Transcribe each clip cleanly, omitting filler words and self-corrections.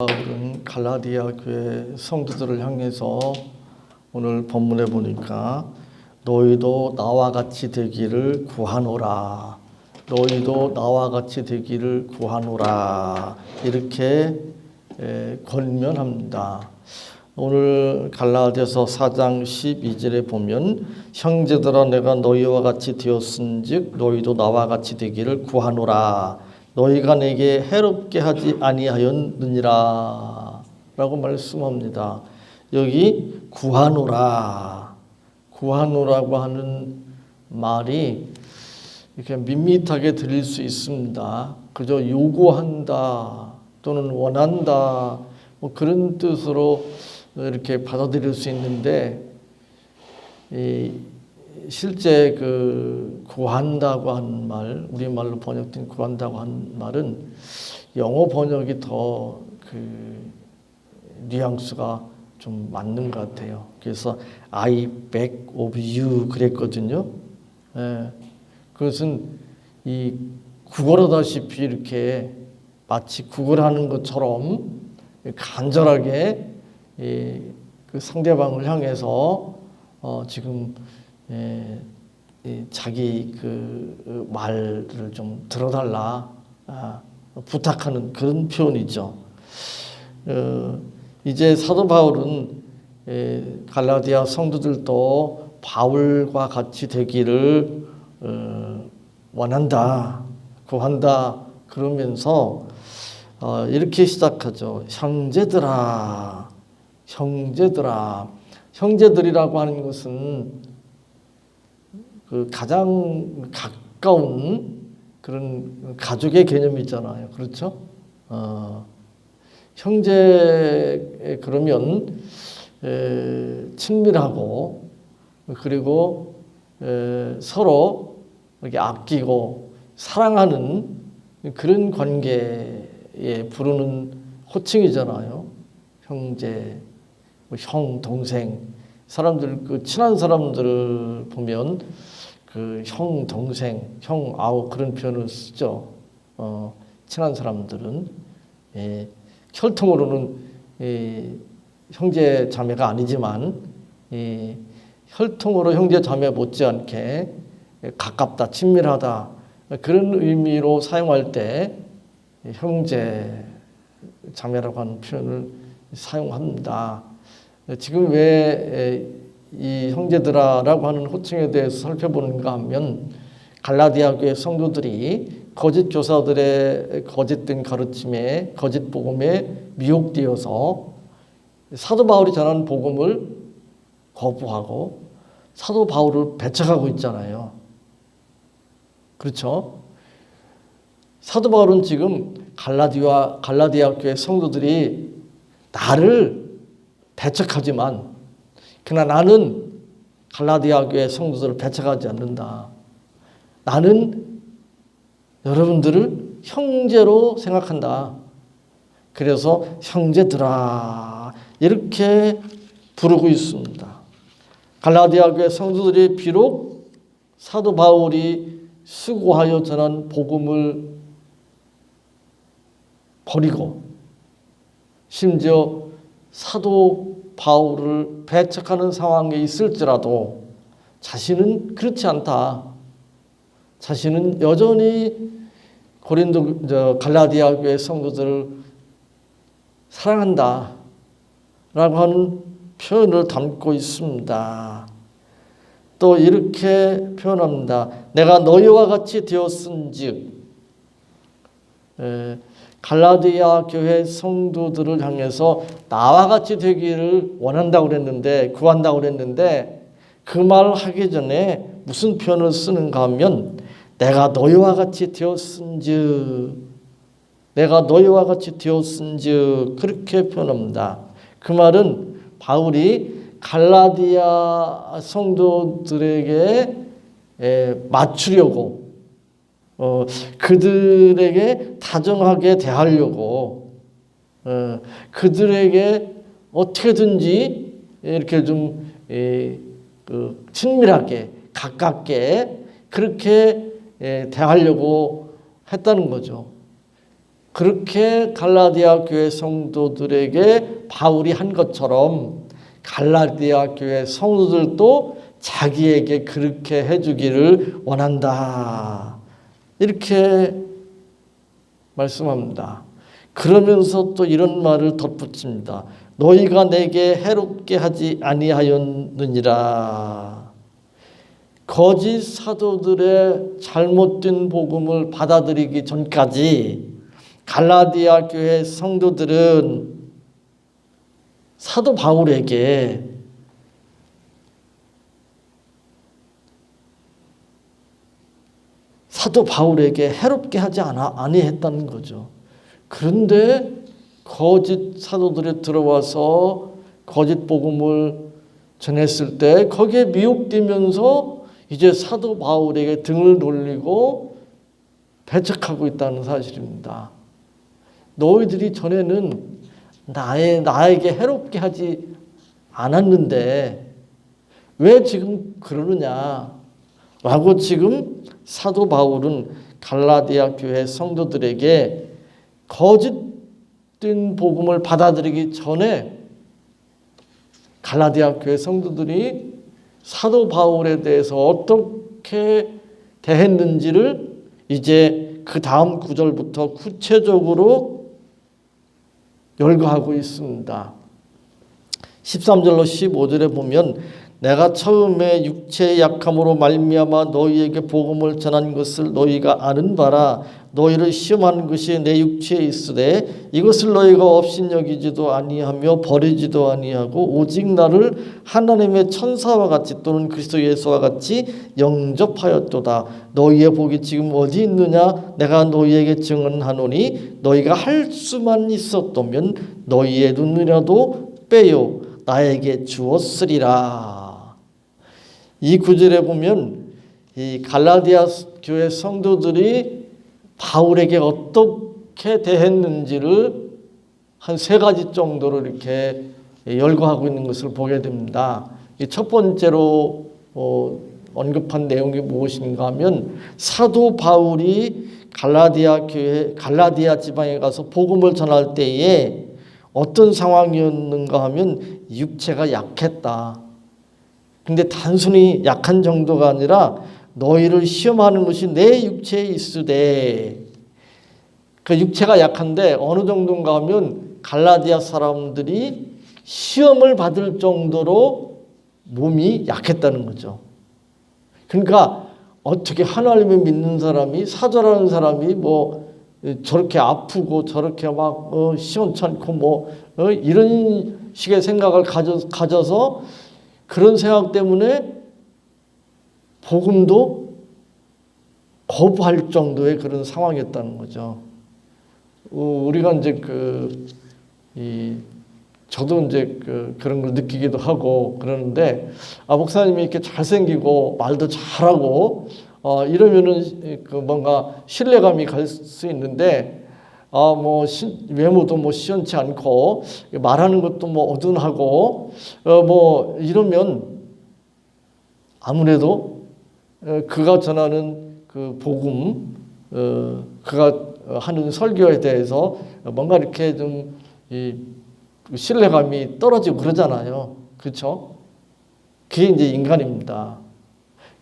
바울은 갈라디아 교회 성도들을 향해서 오늘 본문에 보니까 너희도 나와 같이 되기를 구하노라. 너희도 나와 같이 되기를 구하노라. 이렇게 권면합니다. 오늘 갈라디아서 4장 12절에 보면 형제들아 내가 너희와 같이 되었은즉 너희도 나와 같이 되기를 구하노라. 너희가 내게 해롭게 하지 아니하였느니라 라고 말씀합니다. 여기 구하노라, 구하노라고 하는 말이 이렇게 밋밋하게 들릴 수 있습니다. 그저 요구한다 또는 원한다 뭐 그런 뜻으로 이렇게 받아들일 수 있는데 실제 그 구한다고 하는 말, 우리말로 번역된 구한다고 하는 말은 영어 번역이 더 그 뉘앙스가 좀 맞는 것 같아요. 그래서 I beg of you 그랬거든요. 그것은 이 구걸하다시피 이렇게 마치 구걸하는 것처럼 간절하게 그 상대방을 향해서 지금 자기 그 말을 좀 들어달라 부탁하는 그런 표현이죠. 이제 사도 바울은 갈라디아 성도들도 바울과 같이 되기를 원한다, 구한다 그러면서 이렇게 시작하죠. 형제들아, 형제들아. 형제들이라고 하는 것은 그 가장 가까운 그런 가족의 개념이잖아요. 그렇죠? 형제 그러면 친밀하고 그리고 서로 이렇게 아끼고 사랑하는 그런 관계에 부르는 호칭이잖아요. 형제, 형, 동생. 사람들 그 친한 사람들을 보면 그 형, 동생, 형, 아우 그런 표현을 쓰죠. 친한 사람들은 혈통으로는 형제 자매가 아니지만 혈통으로 형제 자매 못지않게 가깝다, 친밀하다 그런 의미로 사용할 때 형제 자매라고 하는 표현을 사용합니다. 지금 왜 이 형제들아라고 하는 호칭에 대해서 살펴보는가 하면 갈라디아 교회 성도들이 거짓 교사들의 거짓된 가르침에 거짓 복음에 미혹되어서 사도 바울이 전하는 복음을 거부하고 사도 바울을 배척하고 있잖아요. 그렇죠? 사도 바울은 지금 갈라디아 교회 성도들이 나를 배척하지만 그러나 나는 갈라디아 교회 성도들을 배척하지 않는다. 나는 여러분들을 형제로 생각한다. 그래서 형제들아 이렇게 부르고 있습니다. 갈라디아 교회 성도들이 비록 사도 바울이 수고하여 전한 복음을 버리고 심지어 사도 바울을 배척하는 상황에 있을지라도 자신은 그렇지 않다. 자신은 여전히 갈라디아 교회 성도들을 사랑한다 라고 하는 표현을 담고 있습니다. 또 이렇게 표현합니다. 내가 너희와 같이 되었은즉 갈라디아 교회 성도들을 향해서 나와 같이 되기를 원한다고 그랬는데 구한다고 그랬는데 그 말을 하기 전에 무슨 표현을 쓰는가 하면 내가 너희와 같이 되었은즉 내가 너희와 같이 되었은즉 그렇게 표현합니다. 그 말은 바울이 갈라디아 성도들에게 맞추려고 그들에게 다정하게 대하려고 그들에게 어떻게든지 이렇게 좀 친밀하게 가깝게 그렇게 대하려고 했다는 거죠. 그렇게 갈라디아 교회 성도들에게 바울이 한 것처럼 갈라디아 교회 성도들도 자기에게 그렇게 해주기를 원한다. 이렇게 말씀합니다. 그러면서 또 이런 말을 덧붙입니다. 너희가 내게 해롭게 하지 아니하였느니라. 거짓 사도들의 잘못된 복음을 받아들이기 전까지 갈라디아 교회 성도들은 사도 바울에게 해롭게 하지 아니했다는 거죠. 그런데 거짓 사도들이 들어와서 거짓 복음을 전했을 때 거기에 미혹되면서 이제 사도 바울에게 등을 돌리고 배척하고 있다는 사실입니다. 너희들이 전에는 나에게 해롭게 하지 않았는데 왜 지금 그러느냐 라고 지금 사도 바울은 갈라디아 교회 성도들에게 거짓된 복음을 받아들이기 전에 갈라디아 교회 성도들이 사도 바울에 대해서 어떻게 대했는지를 이제 그 다음 구절부터 구체적으로 열거하고 있습니다. 13절로 15절에 보면 내가 처음에 육체의 약함으로 말미암아 너희에게 복음을 전한 것을 너희가 아는 바라. 너희를 시험하는 것이 내 육체에 있으되 이것을 너희가 업신여기지도 아니하며 버리지도 아니하고 오직 나를 하나님의 천사와 같이 또는 그리스도 예수와 같이 영접하였도다. 너희의 복이 지금 어디 있느냐? 내가 너희에게 증언하노니 너희가 할 수만 있었다면 너희의 눈이라도 빼요 나에게 주었으리라. 이 구절에 보면 이 갈라디아 교회 성도들이 바울에게 어떻게 대했는지를 한 세 가지 정도로 이렇게 열거하고 있는 것을 보게 됩니다. 첫 번째로 언급한 내용이 무엇인가 하면 사도 바울이 갈라디아 지방에 가서 복음을 전할 때에 어떤 상황이었는가 하면 육체가 약했다. 근데 단순히 약한 정도가 아니라 너희를 시험하는 것이 내 육체에 있으되 그 육체가 약한데 어느 정도인가 하면 갈라디아 사람들이 시험을 받을 정도로 몸이 약했다는 거죠. 그러니까 어떻게 하나님을 믿는 사람이 사도라는 사람이 뭐 저렇게 아프고 저렇게 막 시원찮고 뭐 이런 식의 생각을 가져서 그런 생각 때문에 복음도 거부할 정도의 그런 상황이었다는 거죠. 우리가 이제 저도 이제 그런 걸 느끼기도 하고 그러는데 목사님이 이렇게 잘생기고 말도 잘하고 이러면은 뭔가 신뢰감이 갈 수 있는데 외모도 뭐 시원치 않고 말하는 것도 뭐 어둔하고 뭐 이러면 아무래도 그가 전하는 그 복음 그가 하는 설교에 대해서 뭔가 이렇게 좀 신뢰감이 떨어지고 그러잖아요. 그렇죠? 그게 이제 인간입니다.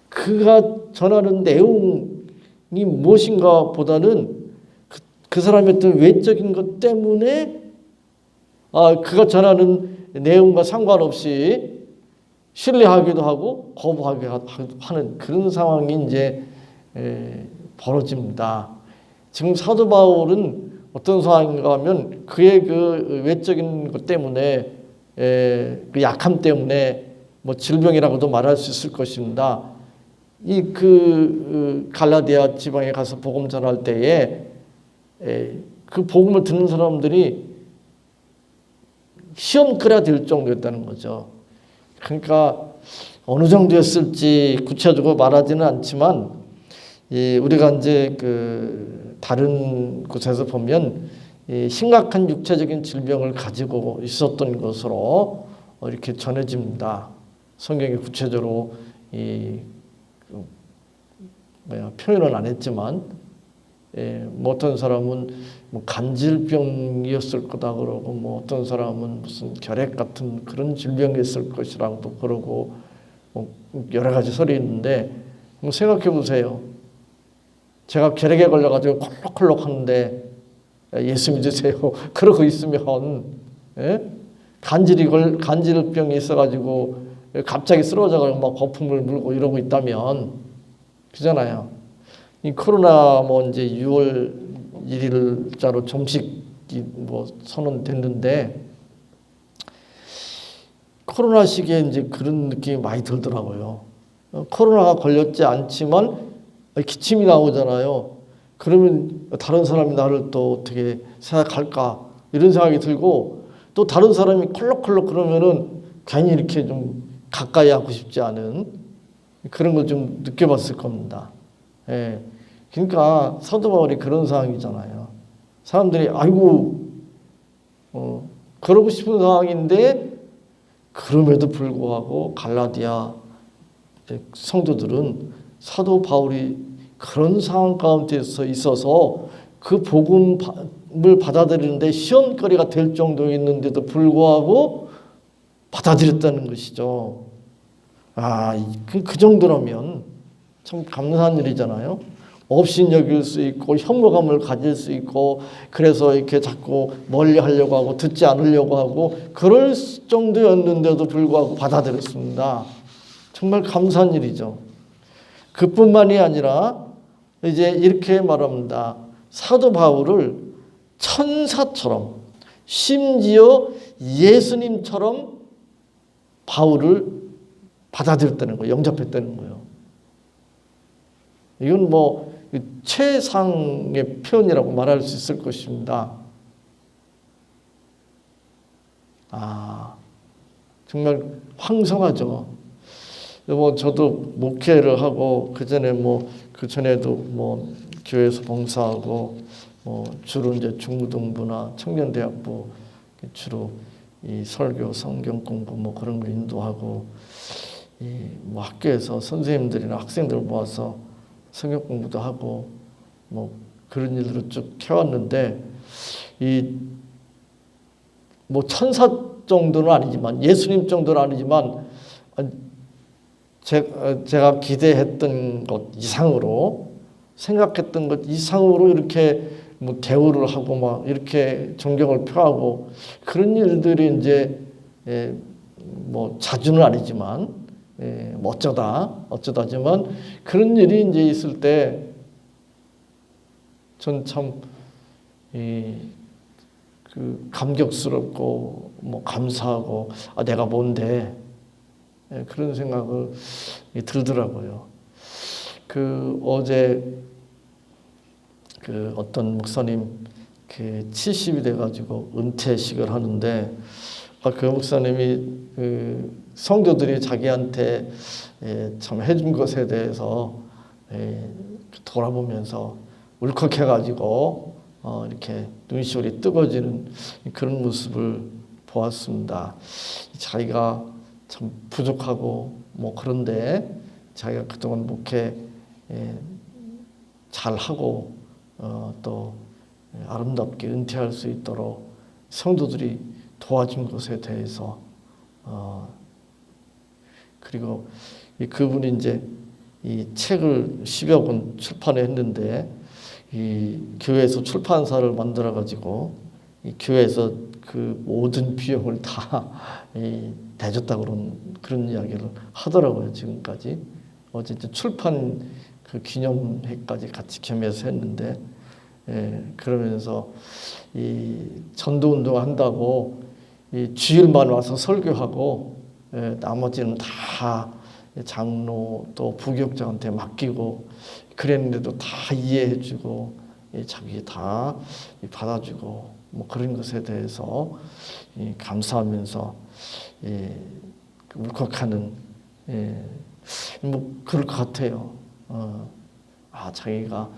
그가 전하는 내용이 무엇인가 보다는 그 사람의 어떤 외적인 것 때문에 그가 전하는 내용과 상관없이 신뢰하기도 하고 거부하기도 하는 그런 상황이 이제 벌어집니다. 지금 사도 바울은 어떤 상황인가 하면 그의 그 외적인 것 때문에 그 약함 때문에 뭐 질병이라고도 말할 수 있을 것입니다. 이 갈라디아 지방에 가서 복음 전할 때에 그 복음을 듣는 사람들이 시험거리가 될 정도였다는 거죠. 그러니까 어느 정도였을지 구체적으로 말하지는 않지만 우리가 이제 다른 곳에서 보면 심각한 육체적인 질병을 가지고 있었던 것으로 이렇게 전해집니다. 성경이 구체적으로 표현은 안 했지만 뭐 어떤 사람은 뭐 간질병이었을 거다 그러고, 뭐 어떤 사람은 무슨 결핵 같은 그런 질병이었을 것이라고도 그러고, 뭐 여러 가지 설이 있는데, 뭐 생각해 보세요. 제가 결핵에 걸려가지고 콜록콜록 하는데 예수 믿으세요. 그러고 있으면, 예? 간질병이 있어가지고 갑자기 쓰러져가지고 막 거품을 물고 이러고 있다면, 그잖아요. 이 코로나 뭐 이제 6월 1일자로 정식 뭐 선언됐는데, 코로나 시기에 이제 그런 느낌이 많이 들더라고요. 코로나가 걸렸지 않지만 기침이 나오잖아요. 그러면 다른 사람이 나를 또 어떻게 생각할까 이런 생각이 들고, 또 다른 사람이 콜록콜록 그러면은 괜히 이렇게 좀 가까이 하고 싶지 않은 그런 걸 좀 느껴봤을 겁니다. 예. 그러니까 사도 바울이 그런 상황이잖아요. 사람들이 아이고 그러고 싶은 상황인데, 그럼에도 불구하고 갈라디아 성도들은 사도 바울이 그런 상황 가운데서 있어서 그 복음을 받아들이는데 시험거리가 될 정도였는데도 불구하고 받아들였다는 것이죠. 그 정도라면 참 감사한 일이잖아요. 업신여길 수 있고 혐오감을 가질 수 있고, 그래서 이렇게 자꾸 멀리 하려고 하고 듣지 않으려고 하고 그럴 정도였는데도 불구하고 받아들였습니다. 정말 감사한 일이죠. 그뿐만이 아니라 이제 이렇게 말합니다. 사도 바울을 천사처럼, 심지어 예수님처럼 바울을 받아들였다는 거예요. 영접했다는 거예요. 이건 뭐 최상의 표현이라고 말할 수 있을 것입니다. 정말 황성하죠. 뭐 저도 목회를 하고 그 전에도 뭐 교회에서 봉사하고, 뭐 주로 이제 중고등부나 청년대학부 주로 이 설교, 성경 공부 뭐 그런 거 인도하고, 뭐 학교에서 선생님들이나 학생들 모아서 성경 공부도 하고 뭐 그런 일들을 쭉 해왔는데, 뭐 천사 정도는 아니지만, 예수님 정도는 아니지만, 제가 기대했던 것 이상으로, 생각했던 것 이상으로 이렇게 뭐 대우를 하고 막 이렇게 존경을 표하고 그런 일들이 이제 뭐 자주는 아니지만, 뭐 어쩌다지만 그런 일이 이제 있을 때 전 참 그 감격스럽고 뭐 감사하고, 내가 뭔데, 그런 생각을 들더라고요. 어제 어떤 목사님 70이 돼가지고 은퇴식을 하는데, 그 목사님이 성도들이 자기한테 참 해준 것에 대해서 돌아보면서 울컥해가지고 이렇게 눈시울이 뜨거워지는 그런 모습을 보았습니다. 자기가 참 부족하고 뭐 그런데 자기가 그동안 목회 잘하고 또 아름답게 은퇴할 수 있도록 성도들이 도와준 것에 대해서, 그리고 그분이 이제 이 책을 10여 권 출판했는데, 이 교회에서 출판사를 만들어 가지고 이 교회에서 그 모든 비용을 다 대줬다 그런 이야기를 하더라고요. 지금까지 어쨌든 출판 그 기념회까지 같이 겸해서 했는데, 그러면서 이 전도운동 한다고 이 주일만 와서 설교하고, 나머지는 다 장로 또 부교육장한테 맡기고 그랬는데도 다 이해해주고, 자기 다 받아주고 뭐 그런 것에 대해서 감사하면서 울컥하는, 뭐 그럴 것 같아요. 자기가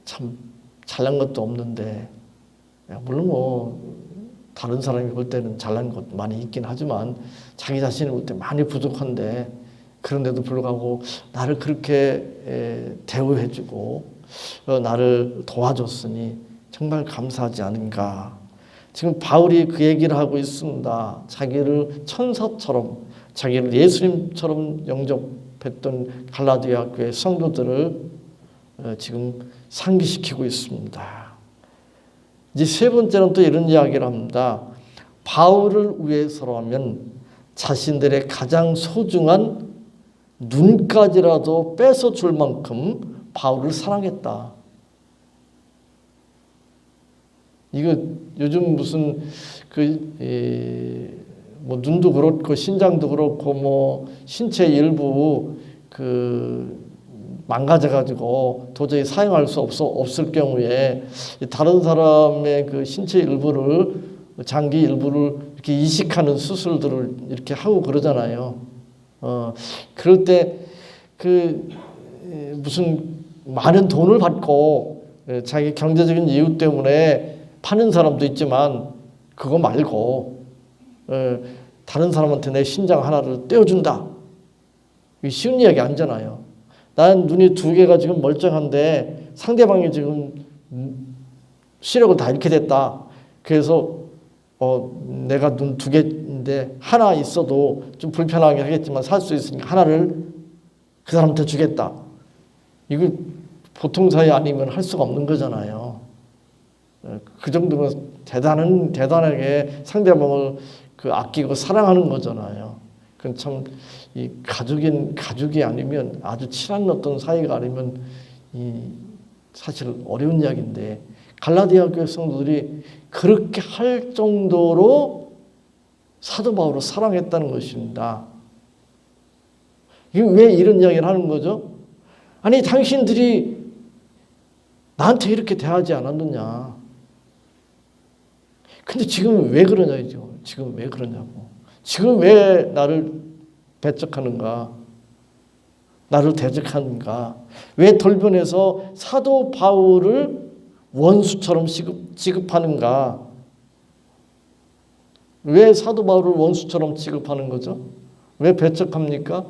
참 잘난 것도 없는데, 물론 뭐 다른 사람이 볼 때는 잘난 것 많이 있긴 하지만 자기 자신이 볼 때 많이 부족한데, 그런데도 불구하고 나를 그렇게 대우해주고 나를 도와줬으니 정말 감사하지 않은가. 지금 바울이 그 얘기를 하고 있습니다. 자기를 천사처럼, 자기를 예수님처럼 영접했던 갈라디아 교회 성도들을 지금 상기시키고 있습니다. 이제 세 번째는 또 이런 이야기를 합니다. 바울을 위해서라면 자신들의 가장 소중한 눈까지라도 뺏어 줄 만큼 바울을 사랑했다. 이거 요즘 무슨 뭐 눈도 그렇고 신장도 그렇고 뭐 신체 일부 망가져가지고 도저히 사용할 수 없을 경우에 다른 사람의 그 신체 일부를 장기 일부를 이렇게 이식하는 수술들을 이렇게 하고 그러잖아요. 그럴 때 무슨 많은 돈을 받고 자기 경제적인 이유 때문에 파는 사람도 있지만 그거 말고 다른 사람한테 내 신장 하나를 떼어준다. 이게 쉬운 이야기 아니잖아요. 난 눈이 두 개가 지금 멀쩡한데 상대방이 지금 시력을 다 잃게 됐다. 그래서 내가 눈 두 개인데 하나 있어도 좀 불편하게 하겠지만 살 수 있으니까 하나를 그 사람한테 주겠다. 이거 보통 사이 아니면 할 수가 없는 거잖아요. 그 정도면 대단하게 상대방을 아끼고 사랑하는 거잖아요. 그건 참 이 가족이 아니면 아주 친한 어떤 사이가 아니면 사실 어려운 이야기인데 갈라디아 교회 성도들이 그렇게 할 정도로 사도 바울을 사랑했다는 것입니다. 이게 왜 이런 이야기를 하는 거죠? 아니 당신들이 나한테 이렇게 대하지 않았느냐. 근데 지금 왜 그러냐죠. 지금 왜 그러냐고. 지금 왜 나를 배척하는가. 나를 대적하는가. 왜 돌변해서 사도 바울을 원수처럼 취급하는가. 왜 사도 바울을 원수처럼 취급하는 거죠? 왜 배척합니까?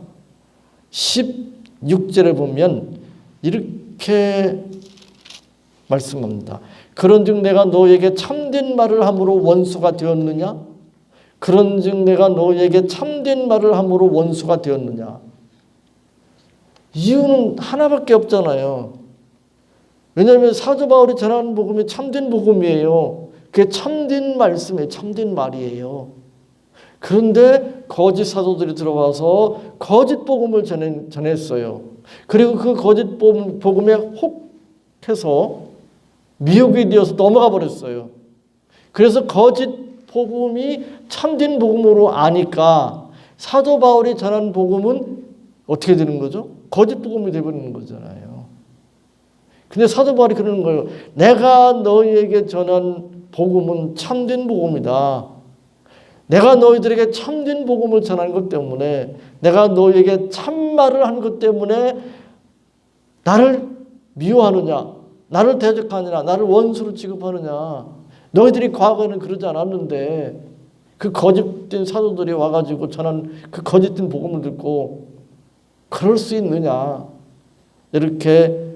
16절에 보면 이렇게 말씀합니다. 그런즉 내가 너에게 참된 말을 함으로 원수가 되었느냐? 그런즉 내가 너에게 참된 말을 함으로 원수가 되었느냐? 이유는 하나밖에 없잖아요. 왜냐하면 사도 바울이 전하는 복음이 참된 복음이에요. 그게 참된 말씀이에요. 참된 말이에요. 그런데 거짓 사도들이 들어와서 거짓 복음을 전했어요. 그리고 그 거짓 복음에 혹해서 미혹이 되어서 넘어가 버렸어요. 그래서 거짓 복음이 참된 복음으로 아니까 사도 바울이 전한 복음은 어떻게 되는 거죠? 거짓 복음이 되어버리는 거잖아요. 근데 사도 바울이 그러는 거예요. 내가 너희에게 전한 복음은 참된 복음이다. 내가 너희들에게 참된 복음을 전한 것 때문에, 내가 너희에게 참말을 한 것 때문에 나를 미워하느냐, 나를 대적하느냐, 나를 원수로 취급하느냐. 너희들이 과거에는 그러지 않았는데 그 거짓된 사도들이 와가지고 전한 그 거짓된 복음을 듣고 그럴 수 있느냐. 이렇게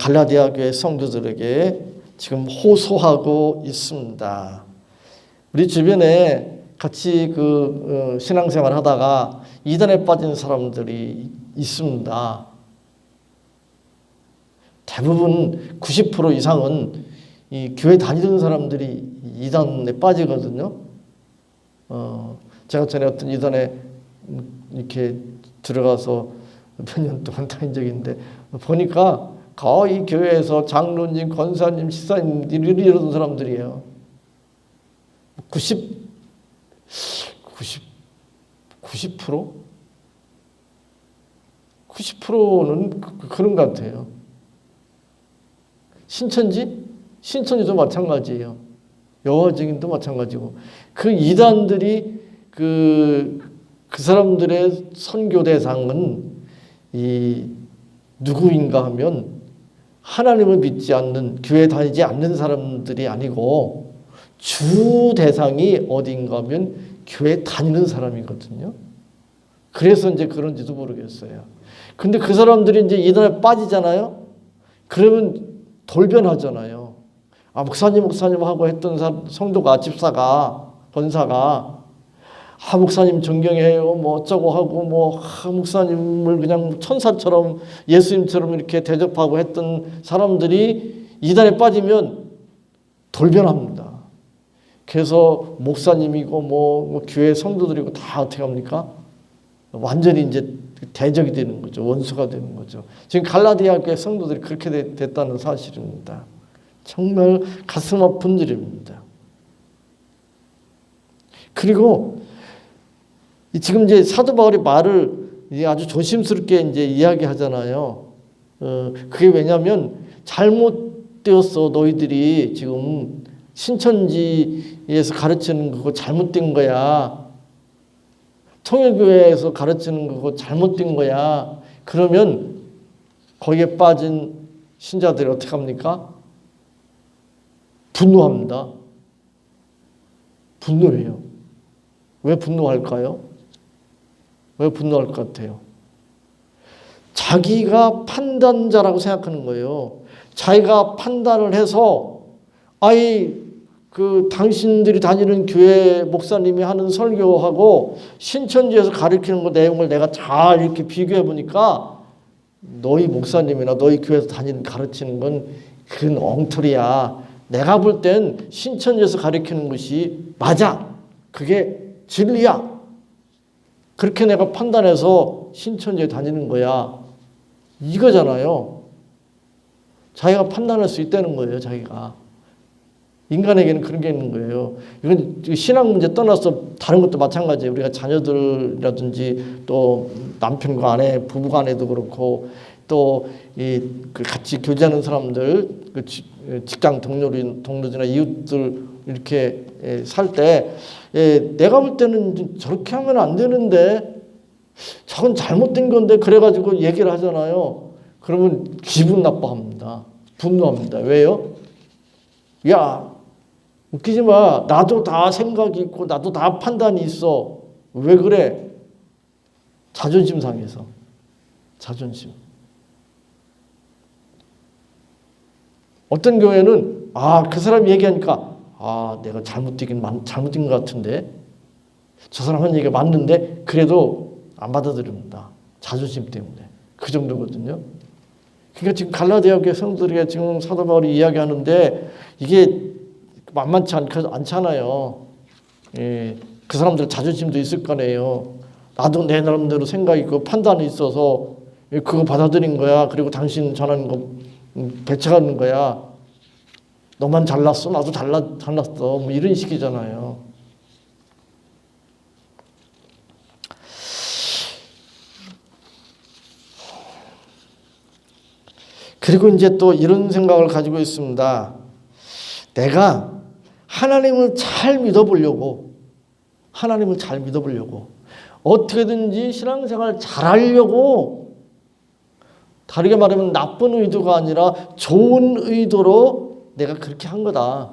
갈라디아 교회 성도들에게 지금 호소하고 있습니다. 우리 주변에 같이 신앙생활 하다가 이단에 빠진 사람들이 있습니다. 대부분 90% 이상은 이 교회 다니던 사람들이 이단에 빠지거든요. 제가 전에 어떤 이단에 이렇게 들어가서 몇 년 동안 다닌 적이 있는데 보니까 거의 교회에서 장로님, 권사님, 시사님 이런 사람들이에요. 90%는 그런 것 같아요. 신천지도 마찬가지예요. 여호와 증인도 마찬가지고. 그 이단들이 그 사람들의 선교 대상은 누구인가 하면 하나님을 믿지 않는, 교회 다니지 않는 사람들이 아니고 주 대상이 어딘가 하면 교회 다니는 사람이거든요. 그래서 이제 그런지도 모르겠어요. 근데 그 사람들이 이제 이단에 빠지잖아요. 그러면 돌변하잖아요. 아, 목사님 하고 했던 성도가, 집사가, 권사가, 아, 목사님 존경해요. 뭐 어쩌고 하고, 뭐, 목사님을 그냥 천사처럼, 예수님처럼 이렇게 대접하고 했던 사람들이 이단에 빠지면 돌변합니다. 그래서 목사님이고, 뭐 교회 성도들이고 다 어떻게 합니까? 완전히 이제 대적이 되는 거죠. 원수가 되는 거죠. 지금 갈라디아 교회 성도들이 그렇게 됐다는 사실입니다. 정말 가슴 아픈 일입니다. 그리고 지금 이제 사도 바울이 말을 아주 조심스럽게 이제 이야기하잖아요. 그게 왜냐하면 잘못되었어. 너희들이 지금 신천지에서 가르치는 그거 잘못된 거야. 통일교회에서 가르치는 그거 잘못된 거야. 그러면 거기에 빠진 신자들이 어떻게 합니까? 분노합니다. 분노해요. 왜 분노할까요? 왜 분노할 것 같아요? 자기가 판단자라고 생각하는 거예요. 자기가 판단을 해서 당신들이 다니는 교회 목사님이 하는 설교하고 신천지에서 가르치는 거 내용을 내가 잘 이렇게 비교해 보니까 너희 목사님이나 너희 교회에서 가르치는 건 그건 엉터리야. 내가 볼 땐 신천지에서 가르치는 것이 맞아. 그게 진리야. 그렇게 내가 판단해서 신천지에 다니는 거야. 이거잖아요. 자기가 판단할 수 있다는 거예요. 자기가. 인간에게는 그런 게 있는 거예요. 이건 신앙 문제 떠나서 다른 것도 마찬가지예요. 우리가 자녀들이라든지 또 남편과 아내, 부부 간에도 그렇고 또 같이 교제하는 사람들, 직장 동료들이나 이웃들 이렇게 살 때 내가 볼 때는 저렇게 하면 안 되는데 저건 잘못된 건데 그래가지고 얘기를 하잖아요. 그러면 기분 나빠합니다. 분노합니다. 왜요? 야, 웃기지 마. 나도 다 생각이 있고 나도 다 판단이 있어. 왜 그래? 자존심 상해서. 자존심. 어떤 교회는 그 사람 얘기하니까 내가 잘못된 것 같은데 저 사람 하는 얘기가 맞는데 그래도 안 받아들입니다. 자존심 때문에. 그 정도거든요. 그러니까 지금 갈라디아 교회 성도들에게 지금 사도 바울이 이야기하는데 이게 만만치 않잖아요. 그 사람들 자존심도 있을 거네요. 나도 내 나름대로 생각이 있고 판단이 있어서 그거 받아들인 거야. 그리고 당신 전하는 거 배척하는 거야. 너만 잘났어. 나도 잘났어. 뭐 이런 식이잖아요. 그리고 이제 또 이런 생각을 가지고 있습니다. 내가 하나님을 잘 믿어보려고 어떻게든지 신앙생활 잘하려고 다르게 말하면 나쁜 의도가 아니라 좋은 의도로 내가 그렇게 한 거다.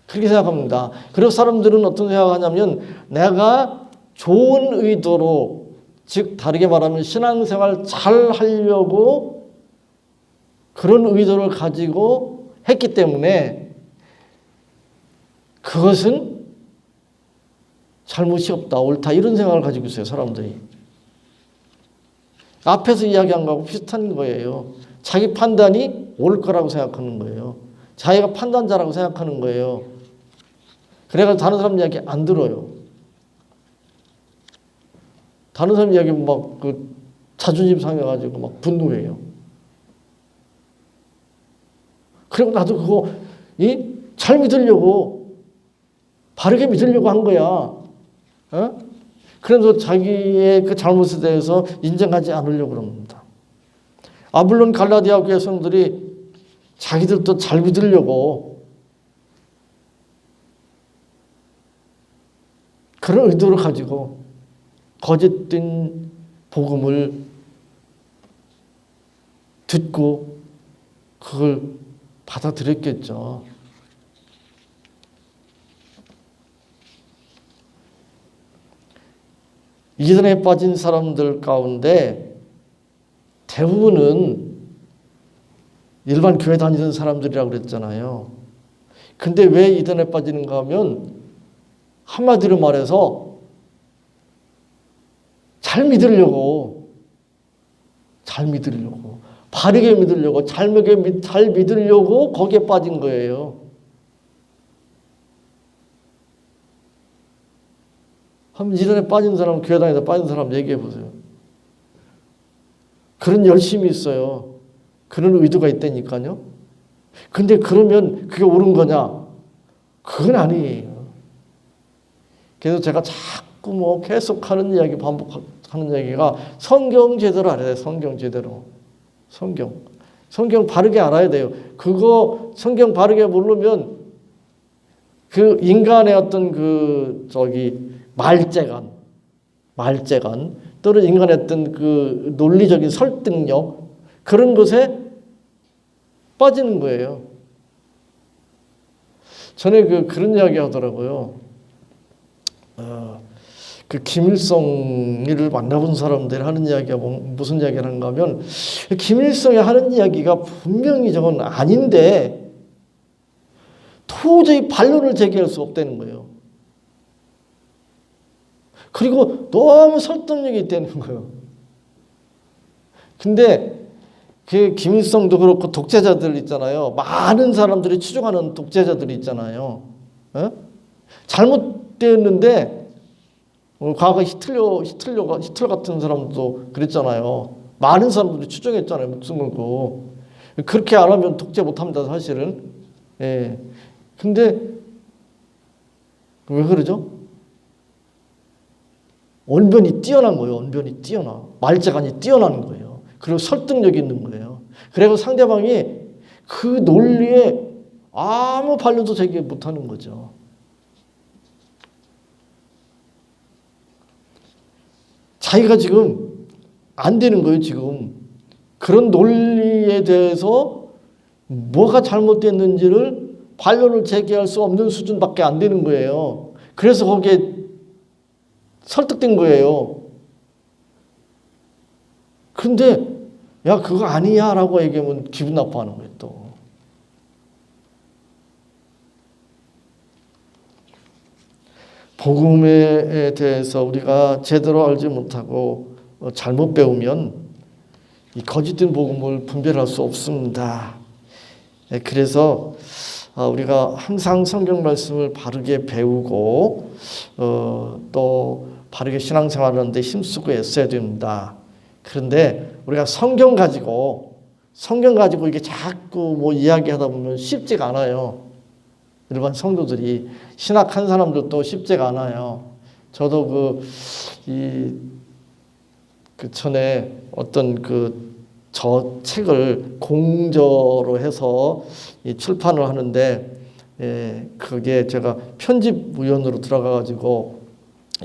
그렇게 생각합니다. 그리고 사람들은 어떤 생각을 하냐면 내가 좋은 의도로 즉 다르게 말하면 신앙생활 잘 하려고 그런 의도를 가지고 했기 때문에 그것은 잘못이 없다, 옳다 이런 생각을 가지고 있어요. 사람들이. 앞에서 이야기한 거하고 비슷한 거예요. 자기 판단이 옳을 거라고 생각하는 거예요. 자기가 판단자라고 생각하는 거예요. 그래서 다른 사람 이야기 안 들어요. 다른 사람 이야기면 막 자존심 상해가지고 막 분노해요. 그리고 나도 그거 잘 믿으려고 바르게 믿으려고 한 거야. 그래서 자기의 그 잘못에 대해서 인정하지 않으려고 그럽니다. 물론 갈라디아 교회 성들이 자기들도 잘 믿으려고 그런 의도를 가지고 거짓된 복음을 듣고 그걸 받아들였겠죠. 이단에 빠진 사람들 가운데 대부분은 일반 교회 다니는 사람들이라고 그랬잖아요. 근데 왜 이단에 빠지는가 하면 한마디로 말해서 잘 믿으려고 바르게 믿으려고 잘 믿으려고 거기에 빠진 거예요. 한번 이단에 빠진 사람, 교회 다니다 빠진 사람 얘기해 보세요. 그런 열심이 있어요. 그런 의도가 있다니까요. 근데 그러면 그게 옳은 거냐? 그건 아니에요. 그래서 제가 자꾸 뭐 계속하는 이야기, 반복하는 이야기가 성경 제대로 알아야 돼요. 성경 제대로. 성경 바르게 알아야 돼요. 그거 성경 바르게 모르면 그 인간의 어떤 말재간 또는 인간의 어떤 그 논리적인 설득력 그런 것에 빠지는 거예요. 전에 그런 이야기 하더라고요. 그 김일성을 만나본 사람들이 하는 이야기가 무슨 이야기를 하는가 하면 김일성이 하는 이야기가 분명히 저건 아닌데 도저히 반론을 제기할 수 없다는 거예요. 그리고 너무 설득력이 있다는 거예요. 근데 그 김일성도 그렇고 독재자들 있잖아요. 많은 사람들이 추종하는 독재자들이 있잖아요. 잘못되었는데 과거 히틀러 같은 사람도 그랬잖아요. 많은 사람들이 추종했잖아요. 목숨 걸고. 그렇게 안 하면 독재 못합니다. 사실은. 예. 근데 왜 그러죠? 언변이 뛰어난 거예요. 언변이 뛰어나. 말재간이 뛰어난 거예요. 그리고 설득력이 있는 거예요. 그리고 상대방이 그 논리에 아무 반론도 제기 못하는 거죠. 자기가 지금 안 되는 거예요. 지금 그런 논리에 대해서 뭐가 잘못됐는지를 반론을 제기할 수 없는 수준밖에 안 되는 거예요. 그래서 거기에 설득된 거예요. 그런데 야 그거 아니야 라고 얘기하면 기분 나빠하는 거예요. 또 복음에 대해서 우리가 제대로 알지 못하고 잘못 배우면 이 거짓된 복음을 분별할 수 없습니다. 그래서 우리가 항상 성경 말씀을 바르게 배우고 또 바르게 신앙생활을 하는데 힘쓰고 애써야 됩니다. 그런데 우리가 성경 가지고 이게 자꾸 뭐 이야기하다 보면 쉽지가 않아요. 일반 성도들이 신학한 사람들도 쉽지가 않아요. 저도 전에 어떤 저 책을 공저로 해서 출판을 하는데 그게 제가 편집위원으로 들어가가지고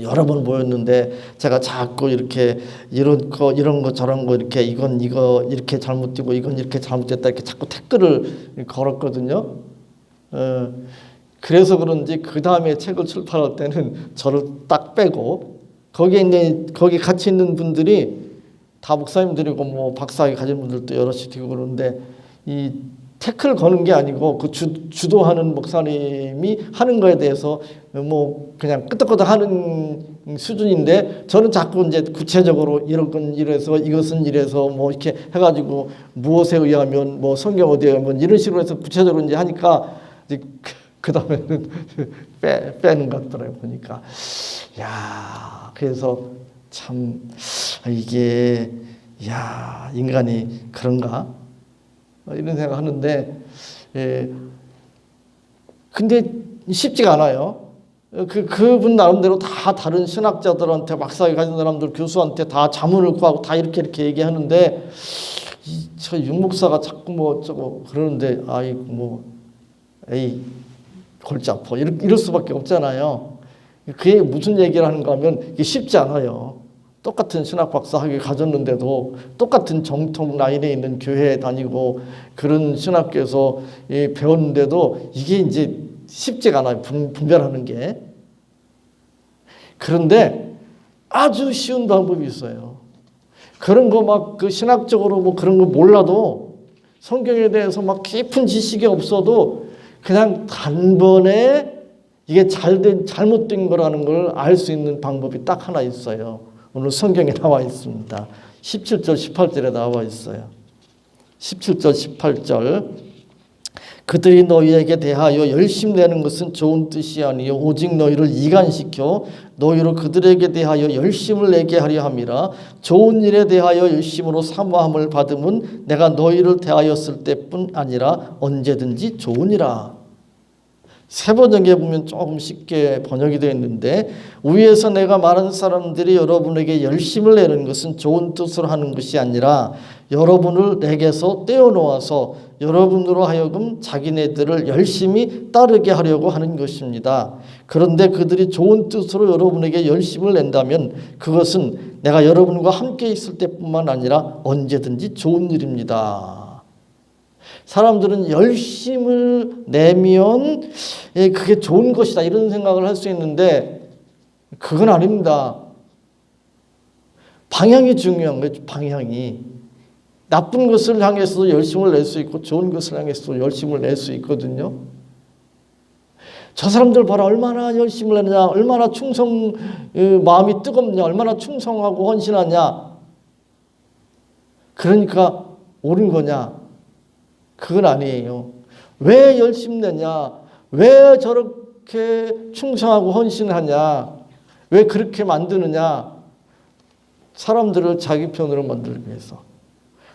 여러 번 모였는데 제가 자꾸 이렇게 이런 거 저런 거 이렇게 이거 이렇게 잘못되고 이건 이렇게 잘못됐다 이렇게 자꾸 댓글을 걸었거든요. 그래서 그런지 그 다음에 책을 출판할 때는 저를 딱 빼고 거기 같이 있는 분들이 다 목사님들이고 뭐 박사학위 가진 분들도 여럿이 되고 그러는데 이 태클 거는 게 아니고 그 주도하는 목사님이 하는 거에 대해서 뭐 그냥 끄덕끄덕 하는 수준인데 저는 자꾸 이제 구체적으로 이런 건 이래서 이것은 이래서 뭐 이렇게 해가지고 무엇에 의하면 뭐 성경 어디에 의하면 이런 식으로 해서 구체적으로 이제 하니까 이제 그 다음에는 빼는 것 같더라고요. 보니까 야 그래서 참 이게 야 인간이 그런가 이런 생각하는데 근데 쉽지가 않아요. 그분 나름대로 다 다른 신학자들한테 막사에 가진 사람들 교수한테 다 자문을 구하고 다 이렇게 유저 육목사가 자꾸 뭐 어쩌고 그러는데 에이 골치 아파 이럴 수밖에 없잖아요. 그게 무슨 얘기를 하는가 하면 이게 쉽지 않아요. 똑같은 신학 박사 학위 가졌는데도 똑같은 정통 라인에 있는 교회에 다니고 그런 신학교에서 배웠는데도 이게 이제 쉽지가 않아요. 분별하는 게. 그런데 아주 쉬운 방법이 있어요. 그런 거 막 그 신학적으로 뭐 그런 거 몰라도 성경에 대해서 막 깊은 지식이 없어도 그냥 단번에 이게 잘못된 거라는 걸 알 수 있는 방법이 딱 하나 있어요. 오늘 성경에 나와 있습니다. 17절 18절에 나와 있어요. 17절 18절 그들이 너희에게 대하여 열심내는 것은 좋은 뜻이 아니요 오직 너희를 이간시켜 너희로 그들에게 대하여 열심을 내게 하려 함이라. 좋은 일에 대하여 열심으로 사모함을 받음은 내가 너희를 대하였을 때뿐 아니라 언제든지 좋으니라. 세 번역에 보면 조금 쉽게 번역이 되어 있는데 위에서 내가 말한 사람들이 여러분에게 열심을 내는 것은 좋은 뜻으로 하는 것이 아니라 여러분을 내게서 떼어놓아서 여러분으로 하여금 자기네들을 열심히 따르게 하려고 하는 것입니다. 그런데 그들이 좋은 뜻으로 여러분에게 열심을 낸다면 그것은 내가 여러분과 함께 있을 때뿐만 아니라 언제든지 좋은 일입니다. 사람들은 열심을 내면 그게 좋은 것이다 이런 생각을 할 수 있는데 그건 아닙니다. 방향이 중요한 거예요. 방향이. 나쁜 것을 향해서도 열심을 낼 수 있고 좋은 것을 향해서도 열심을 낼 수 있거든요. 저 사람들 봐라 얼마나 열심을 내느냐, 얼마나 마음이 뜨겁냐, 얼마나 충성하고 헌신하냐. 그러니까 옳은 거냐? 그건 아니에요. 왜 열심 내냐? 왜 저렇게 충성하고 헌신하냐? 왜 그렇게 만드느냐? 사람들을 자기 편으로 만들기 위해서.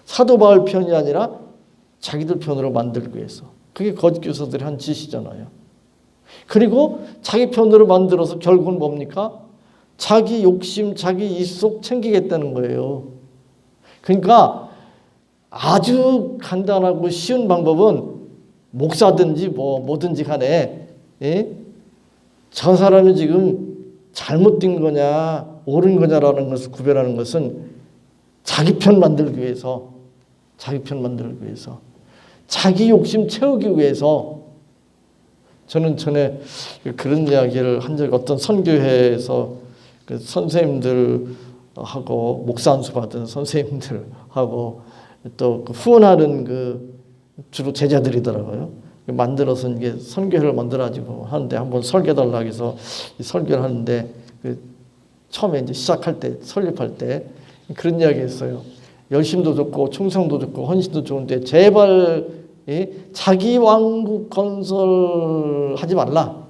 사도 바울 편이 아니라 자기들 편으로 만들기 위해서. 그게 거짓 교사들이 한 짓이잖아요. 그리고 자기 편으로 만들어서 결국은 뭡니까? 자기 욕심, 자기 이속 챙기겠다는 거예요. 그러니까 아주 간단하고 쉬운 방법은 목사든지 뭐든지 간에 저 사람이 지금 잘못된 거냐 옳은 거냐라는 것을 구별하는 것은 자기 편 만들기 위해서 자기 욕심 채우기 위해서 저는 전에 그런 이야기를 한 적이 어떤 선교회에서 그 선생님들하고 목사 안수 받은 선생님들하고 또 후원하는 그 주로 제자들이더라고요. 만들어서 이게 선교회를 만들어가지고 하는데 한번 설계달라고 해서 설교를 하는데 그 처음에 이제 시작할 때 설립할 때 그런 이야기했어요. 열심도 좋고 충성도 좋고 헌신도 좋은데 제발 자기 왕국 건설하지 말라.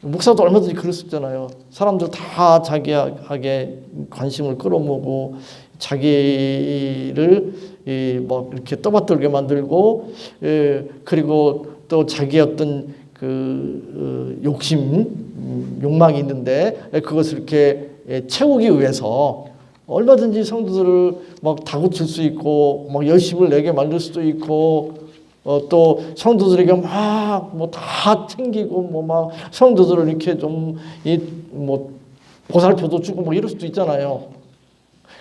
목사도 얼마든지 그럴 수 있잖아요. 사람들 다 자기에게 관심을 끌어모으고 자기를 뭐 이렇게 떠받들게 만들고 그리고 또 자기 어떤 그 욕망이 있는데 그것을 이렇게 채우기 위해서 얼마든지 성도들을 막 다구칠 수 있고 막 열심을 내게 만들 수도 있고 또 성도들에게 막 뭐 다 챙기고 뭐 막 성도들을 이렇게 좀 뭐 보살펴도 주고 뭐 이럴 수도 있잖아요.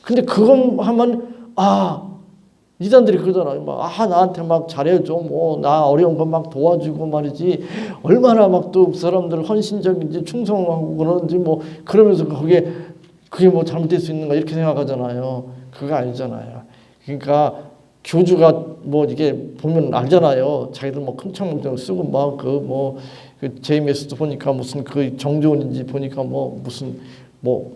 근데 그거 하면 이단들이 그러잖아요. 나한테 막 잘해줘. 뭐 나 어려운 건 막 도와주고 말이지. 얼마나 막 또 그 사람들 헌신적인지 충성하고 그러는지 뭐 그러면서 그게 뭐 잘못될 수 있는가 이렇게 생각하잖아요. 그거 아니잖아요. 그러니까 교주가 뭐 이게 보면 알잖아요. 자기들 뭐 큰창문장 쓰고 막 그 JMS도 보니까 무슨 그 정조원인지 보니까 뭐 무슨 뭐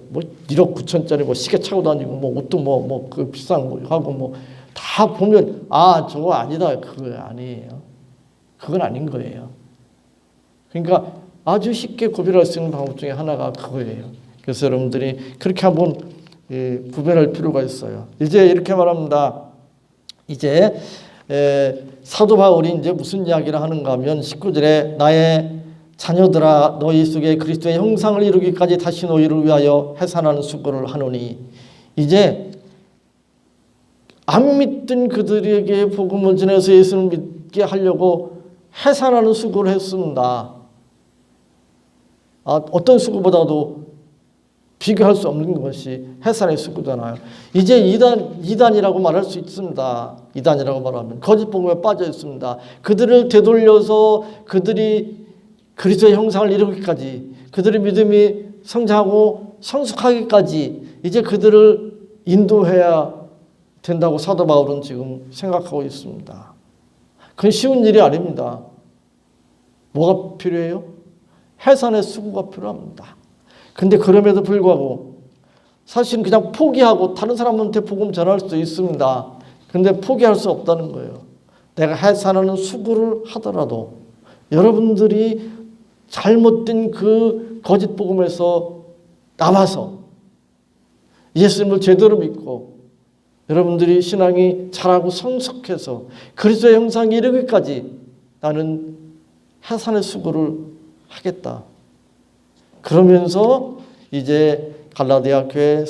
1억 9천짜리 뭐 시계 차고 다니고 뭐 옷도 뭐 그 비싼 거 하고 뭐 다 보면 저거 아니다. 그거 아니에요. 그건 아닌 거예요. 그러니까 아주 쉽게 구별할 수 있는 방법 중에 하나가 그거예요. 그래서 여러분들이 그렇게 한번 구별할 필요가 있어요. 이제 이렇게 말합니다. 이제 사도 바울이 이제 무슨 이야기를 하는가 하면 19절에 나의 자녀들아 너희 속에 그리스도의 형상을 이루기까지 다시 너희를 위하여 해산하는 수고를 하노니 이제 안 믿던 그들에게 복음을 전해서 예수를 믿게 하려고 해산하는 수고를 했습니다. 어떤 수고보다도 비교할 수 없는 것이 해산의 수고잖아요. 이제 이단이라고 말할 수 있습니다. 이단이라고 말하면 거짓 복음에 빠져 있습니다. 그들을 되돌려서 그들이 그리스도의 형상을 이루기까지 그들의 믿음이 성장하고 성숙하기까지 이제 그들을 인도해야 된다고 사도 바울은 지금 생각하고 있습니다. 그건 쉬운 일이 아닙니다. 뭐가 필요해요? 해산의 수고가 필요합니다. 근데 그럼에도 불구하고 사실은 그냥 포기하고 다른 사람한테 복음 전할 수도 있습니다. 근데 포기할 수 없다는 거예요. 내가 해산하는 수고를 하더라도 여러분들이 잘못된 그 거짓 복음에서 나와서 예수님을 제대로 믿고 여러분들이 신앙이 자라고 성숙해서 그리스도의 형상에 이르기까지 나는 해산의 수고를 하겠다. 그러면서 이제 갈라디아 교회